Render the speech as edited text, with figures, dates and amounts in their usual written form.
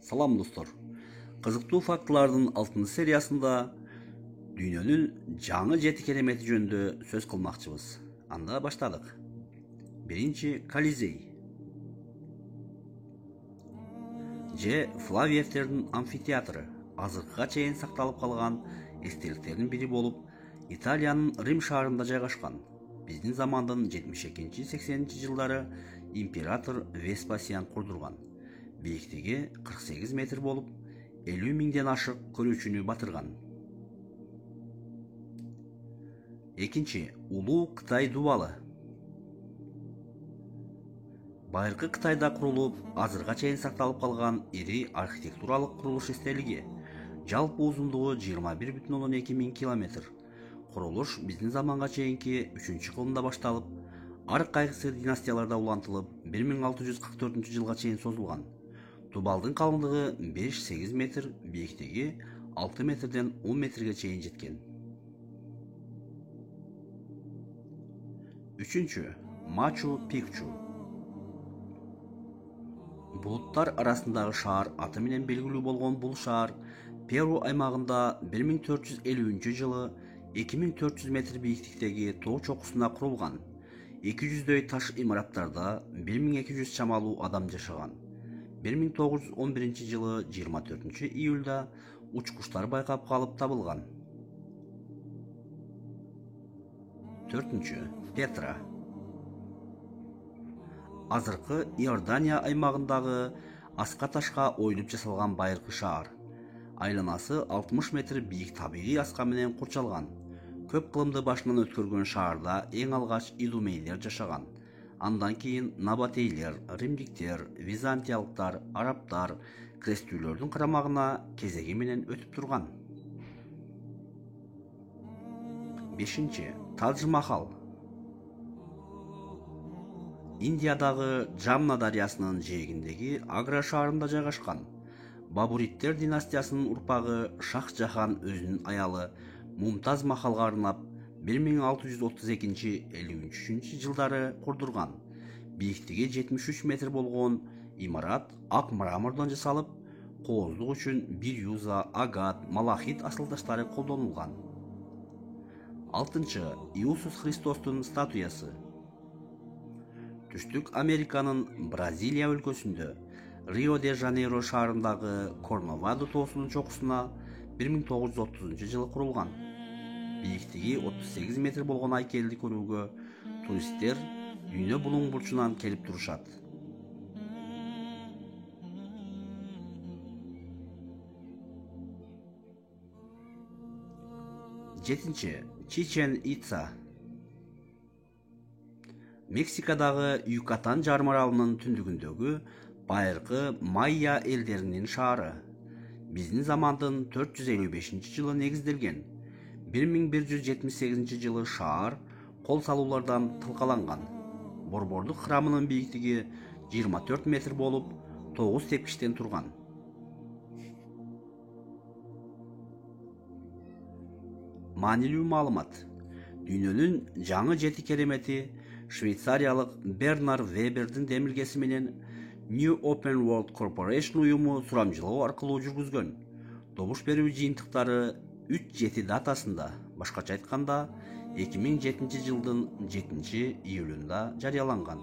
Salam dostlar. Kızıktуу фактылардын 6 сериясында дүйнөнүн жаңы 7 керемети жөнүндө сөз кылмакчыбыз. Анда баштадык. Биринчи Колизей. Флавиевтердин амфитеатры азыркыга чейин сакталып калган эстеликтердин бири болуп, Италиянын Рим шаарында жайгашкан. Биздин замандын 72-80 жылдары император Веспасиан курдурган. Бийиктиги 48 метр болуп, 50 миңден ашык көрүүчүнү батырган. Экинчи Улуу Кытай дубалы. Байыркы Кытайда курулуп, азырга чейин сакталып калган ири архитектуралык курулуш эстелиги. Жалпы узундугу 21,2 миң километр. Курулуш биздин заманга чейинки 3-кылымда башталып, Арк кайгысы династияларда улантылып, 1644 жылга чейин созулган. Дубалдын калыңдыгы 5-8 метр, бийиктиги 6 метрден 10 метрге чейин жеткен. Үчүнчү Мачу-Пикчу. Булуттар арасындагы шаар аты менен белгилүү болгон бул шаар Перу аймагында 1450 жылы 2400 метр бийиктиктеги тоо чокусуна курулган. 200дөй таш имараттарда 1200 чамалуу адам жашаган. 1911 жылы 24 июлда учкуштар байкап калып табылган. Төртүнчү Петра. Азыркы Иордания аймагындагы аска ташка оюлуп жасалган байыркы шаар. Айланасы 60 метр бийик табигый аска менен курчалган. Көп кылымды башынан өткөргөн шаарда эң алгач идумейлер жашаган. Андан кийин набатейлер, римдиктер, византиялыктар, арабтар крестүүлөрдүн карамагына кезеги менен өтүп турган. Бешинчи Тадж-Махал. Индиядагы Джамна дарыясынын жээгиндеги Агра шаарында жайгашкан. Бабуриттер династиясынын урпагы Шах-Жахан өзүнүн аялы Мумтаз Махалга арнап 1632-53 жылдары курдурган. Бийиктиги 73 метр болгон имарат ак мрамордон жасалып, кооздук үчүн бирюза, агат, малахит асыл таштары колдонулган. Алтынчы Иисус Христостун статуясы. Түштүк Американын Бразилия өлкөсүндө Рио-де-Жанейро шаарындагы Корноваду тоосунун чокусуна 1930 жылы курулган. Бийиктиги 38 метр болгон айкелди көрүүгө туристтер дүйнө булуң бурчунан келип турушат. Жетинчи Чичен-Итса. Мексикадагы Юкатан жарым аралынын түндүгүндөгү байыркы майя элдеринин шаары. Биздин замандын 455 жылы негизделген. 1178 жылы шаар кол салуулардан тылкаланган. Борбордук храмынын бийиктиги 24 метр болуп, 9 тепкичтен турган. Маанилүү маалымат. Дүйнөнүн жаңы 7 керемети швейцариялык Бернар Вебердин демилгеси менен New Open World Corporation уюму сурамжылоо аркылуу жүргүзгөн. Добуш берүү жыйынтыктары 3-7 датасында, башкача айтканда 2007 жылдын 7 июлунда жарыяланган.